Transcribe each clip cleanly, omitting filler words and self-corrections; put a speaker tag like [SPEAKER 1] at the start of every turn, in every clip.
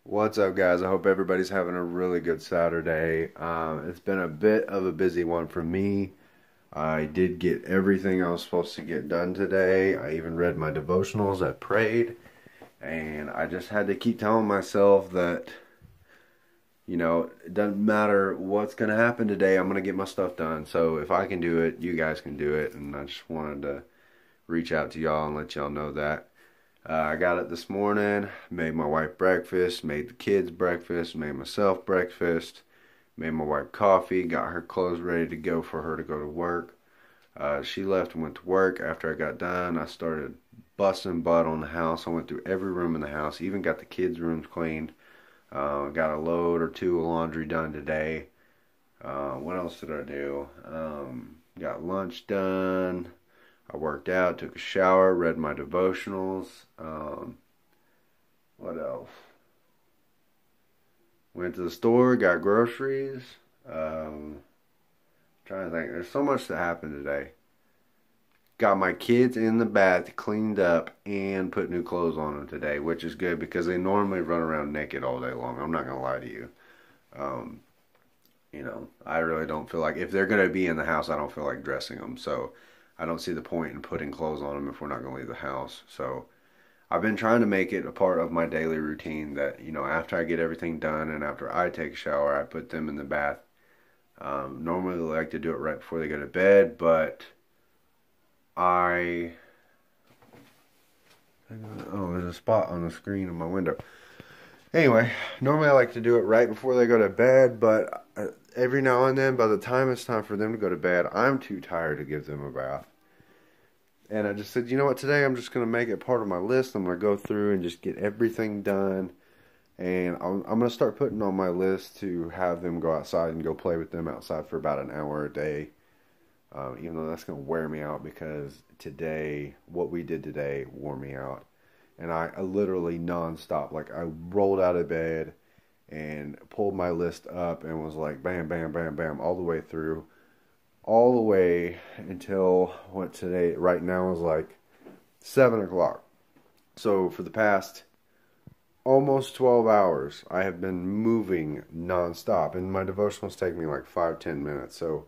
[SPEAKER 1] What's up, guys? I hope everybody's having a really good Saturday. It's been a bit of a busy one for me. I did get everything I was supposed to get done today. I even read my devotionals, I prayed, and I just had to keep telling myself that, it doesn't matter what's going to happen today, I'm going to get my stuff done. So if I can do it, you guys can do it, and I just wanted to reach out to y'all and let y'all know that. I got it this morning, made my wife breakfast, made the kids breakfast, made myself breakfast, made my wife coffee, got her clothes ready to go for her to go to work. She left and went to work. After I got done, I started busting butt on the house. I went through every room in the house, even got the kids' rooms cleaned. Got a load or two of laundry done today. What else did I do? Got lunch done. I worked out, took a shower, read my devotionals. What else? Went to the store, got groceries. Trying to think. There's so much that happened today. Got my kids in the bath, cleaned up, and put new clothes on them today, which is good because they normally run around naked all day long. I'm not going to lie to you. Um, I really don't feel like, if they're going to be in the house, I don't feel like dressing them. So I don't see the point in putting clothes on them if we're not going to leave the house. So I've been trying to make it a part of my daily routine that, after I get everything done and after I take a shower, I put them in the bath. Normally they like to do it right before they go to bed, but there's a spot on the screen of my window. Anyway, normally I like to do it right before they go to bed, but every now and then, by the time it's time for them to go to bed, I'm too tired to give them a bath. And I just said, you know what, today I'm just going to make it part of my list. I'm going to go through and just get everything done. And I'm going to start putting on my list to have them go outside and go play with them outside for about an hour a day. Even though that's going to wear me out because what we did today wore me out. And I literally nonstop, like I rolled out of bed and pulled my list up and was like bam, bam, bam, bam, all the way through. All the way until right now is like 7 o'clock. So for the past almost 12 hours, I have been moving nonstop. And my devotionals take me like 5-10 minutes. So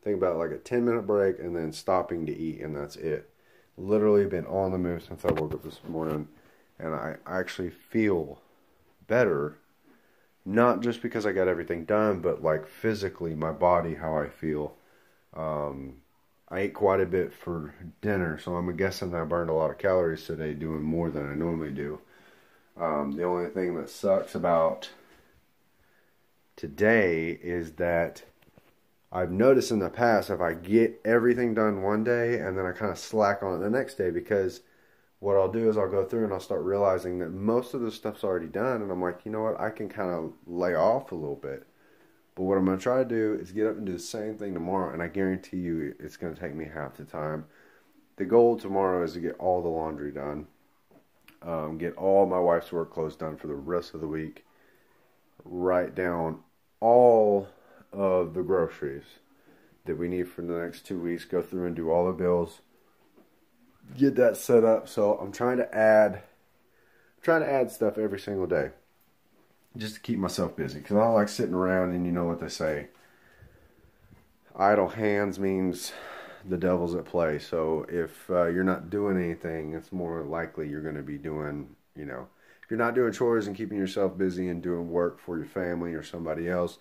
[SPEAKER 1] think about like a 10-minute break and then stopping to eat, and that's it. Literally been on the move since I woke up this morning, and I actually feel better, not just because I got everything done, but like physically, my body, how I feel. I ate quite a bit for dinner, so I'm guessing that I burned a lot of calories today doing more than I normally do. The only thing that sucks about today is that I've noticed in the past if I get everything done one day and then I kind of slack on it the next day, because what I'll do is I'll go through and I'll start realizing that most of the stuff's already done, and I'm like, you know what, I can kind of lay off a little bit. But what I'm going to try to do is get up and do the same thing tomorrow, and I guarantee you it's going to take me half the time. The goal tomorrow is to get all the laundry done, get all my wife's work clothes done for the rest of the week, write down all of the groceries that we need for the next 2 weeks, go through and do all the bills, get that set up. So I'm trying to add stuff every single day just to keep myself busy, because I don't like sitting around, and you know what they say, idle hands means the devil's at play. So if you're not doing anything, it's more likely you're going to be doing, if you're not doing chores and keeping yourself busy and doing work for your family or somebody else,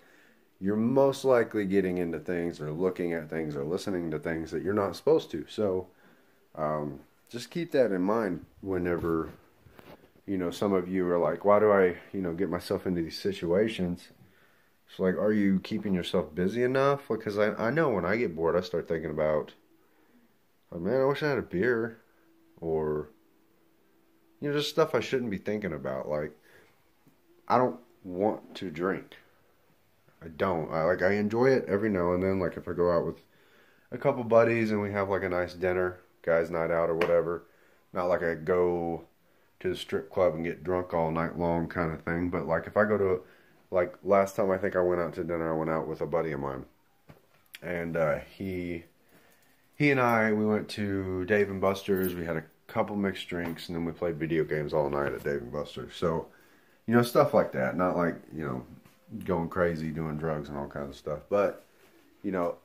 [SPEAKER 1] you're most likely getting into things or looking at things or listening to things that you're not supposed to. So just keep that in mind whenever, some of you are like, why do I, get myself into these situations? It's like, are you keeping yourself busy enough? Because I know when I get bored, I start thinking about, oh man, I wish I had a beer. Or, just stuff I shouldn't be thinking about. Like, I don't want to drink. I don't. I enjoy it every now and then. Like if I go out with a couple buddies and we have like a nice dinner, guys' night out or whatever. Not like I go to the strip club and get drunk all night long kind of thing. But like if I go to, like last time I think I went out to dinner, I went out with a buddy of mine. And he and we went to Dave and Buster's. We had a couple mixed drinks, and then we played video games all night at Dave and Buster's. So You know, stuff like that. Not like, you know, going crazy, doing drugs and all kinds of stuff. But, you know,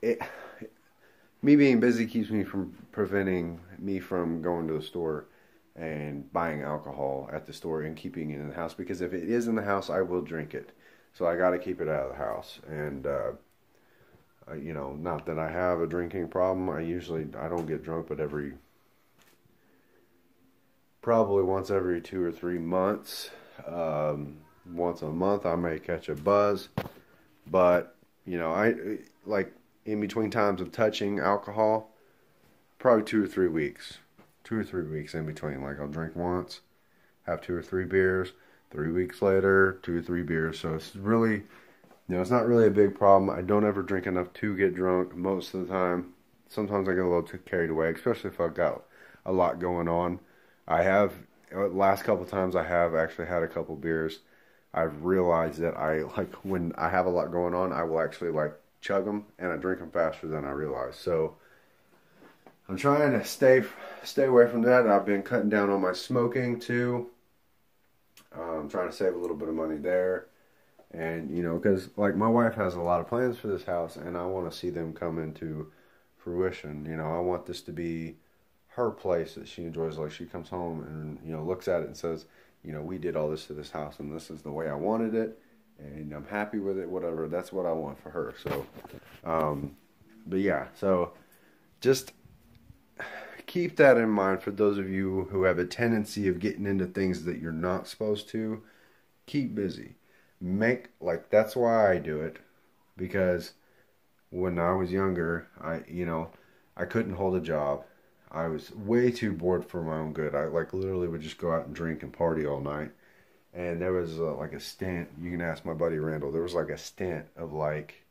[SPEAKER 1] me being busy keeps me from preventing me from going to the store and buying alcohol at the store and keeping it in the house. Because if it is in the house, I will drink it. So I got to keep it out of the house. And, you know, not that I have a drinking problem. I don't get drunk, but probably once every 2 or 3 months. Once a month I may catch a buzz. But, you know, I like in between times of touching alcohol, probably 2 or 3 weeks. 2 or 3 weeks in between. Like I'll drink once, have 2 or 3 beers, 3 weeks later, 2 or 3 beers. So it's really, you know, it's not really a big problem. I don't ever drink enough to get drunk most of the time. Sometimes I get a little too carried away, especially if I've got a lot going on. Last couple times I have actually had a couple beers. I've realized that when I have a lot going on, I will actually like chug them, and I drink them faster than I realize. So I'm trying to stay away from that. I've been cutting down on my smoking too. I'm trying to save a little bit of money there. And, you know, because like my wife has a lot of plans for this house, and I want to see them come into fruition. You know, I want this to be her place that she enjoys. Like she comes home and, you know, looks at it and says, you know, we did all this to this house, and this is the way I wanted it, and I'm happy with it, whatever. That's what I want for her. So, but yeah, so just keep that in mind for those of you who have a tendency of getting into things that you're not supposed to. Keep busy. That's why I do it, because when I was younger, I couldn't hold a job. I was way too bored for my own good. I literally would just go out and drink and party all night. And there was like a stint. You can ask my buddy Randall. There was like a stint of like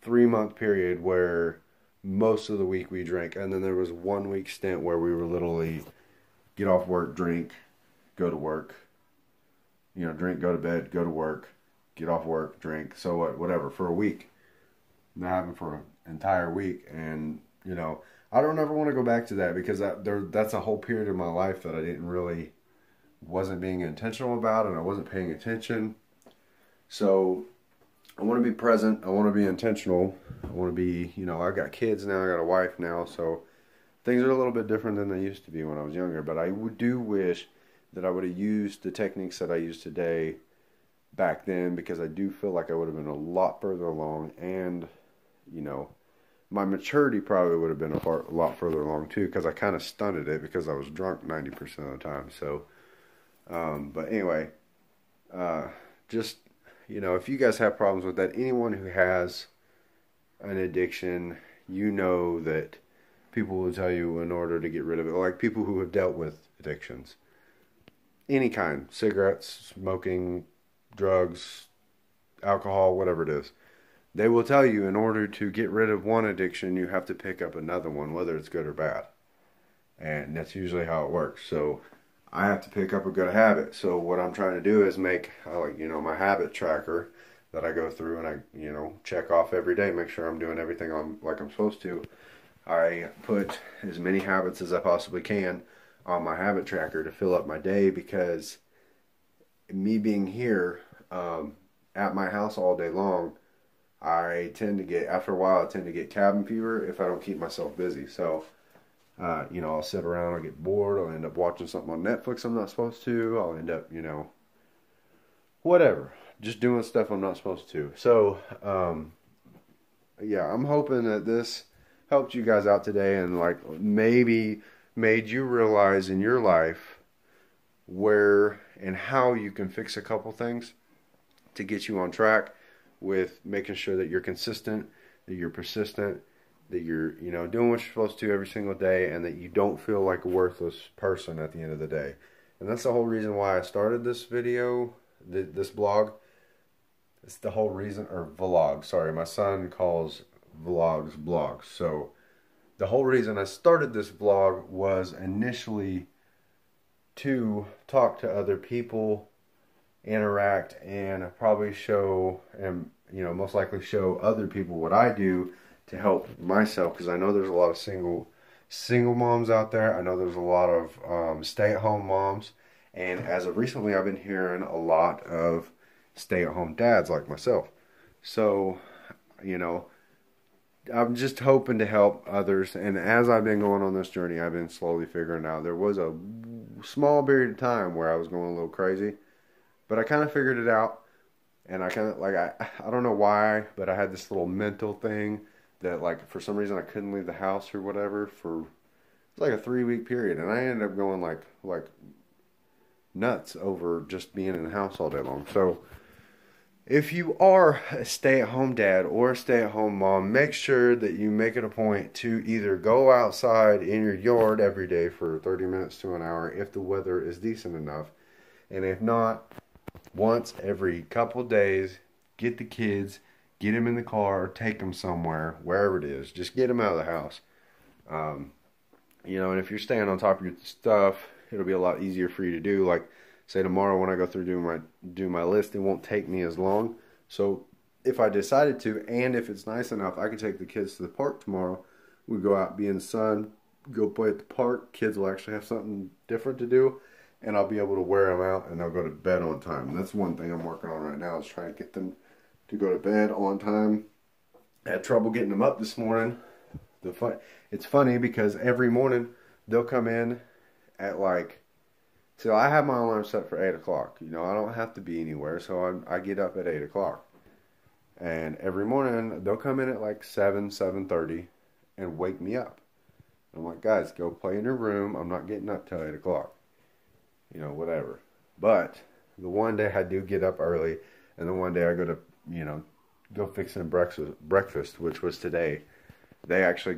[SPEAKER 1] 3-month period where most of the week we drank, and then there was 1 week stint where we were literally get off work, drink, go to work. You know, drink, go to bed, go to work, get off work, drink. So what? Whatever for a week. That happened for an entire week, and you know, I don't ever want to go back to that, because that's a whole period of my life that I wasn't being intentional about, and I wasn't paying attention. So I want to be present. I want to be intentional. I want to be, you know, I got kids now. I got a wife now. So things are a little bit different than they used to be when I was younger. But I do wish that I would have used the techniques that I use today back then, because I do feel like I would have been a lot further along, and, you know, my maturity probably would have been a lot further along too, because I kind of stunted it because I was drunk 90% of the time. So, but anyway, just, you know, if you guys have problems with that, anyone who has an addiction, you know that people will tell you in order to get rid of it, like people who have dealt with addictions, any kind, cigarettes, smoking, drugs, alcohol, whatever it is. They will tell you in order to get rid of one addiction, you have to pick up another one, whether it's good or bad. And that's usually how it works. So I have to pick up a good habit. So what I'm trying to do is make, my habit tracker that I go through, and I, check off every day, make sure I'm doing everything like I'm supposed to. I put as many habits as I possibly can on my habit tracker to fill up my day, because me being here at my house all day long, after a while, I tend to get cabin fever if I don't keep myself busy. So, I'll sit around, I'll get bored, I'll end up watching something on Netflix I'm not supposed to, I'll end up, whatever, just doing stuff I'm not supposed to. So, I'm hoping that this helped you guys out today, and maybe made you realize in your life where and how you can fix a couple things to get you on track with making sure that you're consistent, that you're persistent, that you're, doing what you're supposed to every single day, and that you don't feel like a worthless person at the end of the day. And that's the whole reason why I started this video, this blog. It's the whole reason, or vlog, sorry. My son calls vlogs blogs. So the whole reason I started this vlog was initially to talk to other people, interact, and probably show, and most likely show other people what I do to help myself, because I know there's a lot of single moms out there. I know there's a lot of stay-at-home moms, And as of recently, I've been hearing a lot of stay-at-home dads like myself. So, you know, I'm just hoping to help others. And as I've been going on this journey, I've been slowly figuring out there was a small period of time where I was going a little crazy, but I kind of figured it out. And I kind of like, I don't know why, but I had this little mental thing that like for some reason I couldn't leave the house or whatever for, it was like a 3 week period. And I ended up going like nuts over just being in the house all day long. So if you are a stay-at-home dad or a stay-at-home mom, make sure that you make it a point to either go outside in your yard every day for 30 minutes to an hour if the weather is decent enough. And if not, once every couple days, get the kids, get them in the car, take them somewhere, wherever it is. Just get them out of the house. You know, and if you're staying on top of your stuff, it'll be a lot easier for you to do. Like, say tomorrow when I go through do my list, it won't take me as long. So if I decided to, and if it's nice enough, I can take the kids to the park tomorrow. We go out, be in the sun, go play at the park. Kids will actually have something different to do, and I'll be able to wear them out, and they'll go to bed on time. And that's one thing I'm working on right now, is trying to get them to go to bed on time. I had trouble getting them up this morning. It's funny because every morning they'll come in at like, so I have my alarm set for 8 o'clock. You know, I don't have to be anywhere, so I get up at 8 o'clock. And every morning they'll come in at like 7:30 and wake me up. I'm like, guys, go play in your room. I'm not getting up till 8 o'clock. You know, whatever. But the one day I do get up early, and the one day I go to, you know, go fix them breakfast, which was today. They actually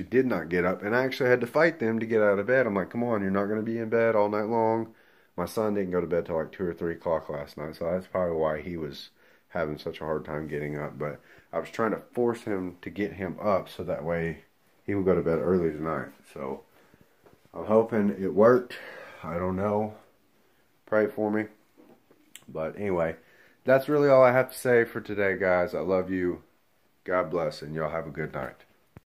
[SPEAKER 1] did not get up, and I actually had to fight them to get out of bed. I'm like, come on, you're not going to be in bed all night long. My son didn't go to bed till like 2 or 3 o'clock last night, so that's probably why he was having such a hard time getting up. But I was trying to force him to get him up so that way he would go to bed early tonight. So I'm hoping it worked. I don't know. Pray for me. But anyway, that's really all I have to say for today, guys. I love you. God bless, and y'all have a good night.